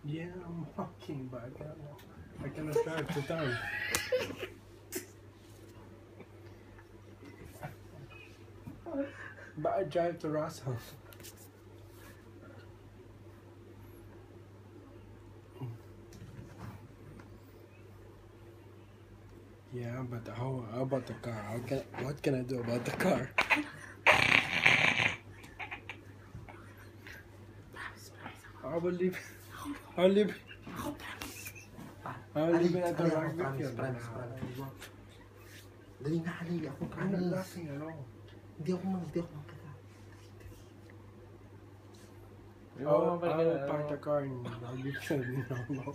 Yeah, I'm walking, but I cannot drive to town. But I drive to Russell. Yeah, but how about the car? What can I do about the car? I will leave. I'll leave. I'll leave it at the rugby field. Dali na, Ali. Ako I'm not promise. laughing at all. Hindi ako magkala. I'll park the car in the rugby field. No.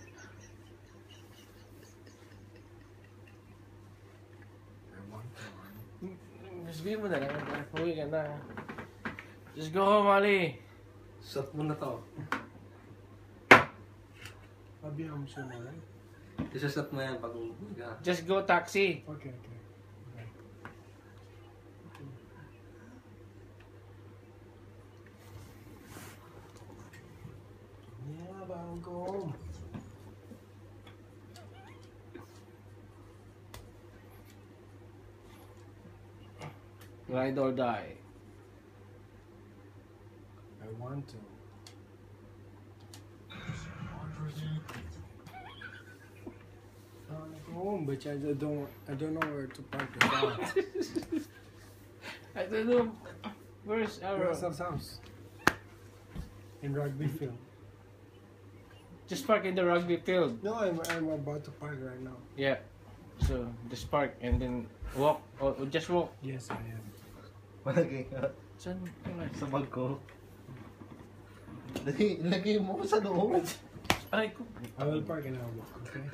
Sabihin mo na lang, uwi ka na. Just go home, Ali. Shot mo na to. Sabihan mo siya na, right? Isa-shot mo yan pag umuwi ka. Just go taxi. Okay. Yeah, but I'll go home. Ride or die. I want to. I want to go home, but I don't know where to park the car. I don't know. Where's our... Russell's house. In rugby field. Just park in the rugby field. No, I'm about to park right now. Yeah. So, just park and then walk. Or just walk. Yes, I am. Malagay ka Saan? sa bag ko. Dali, ilagay mo sa loob. Aray ko. I will park and I'll walk, okay?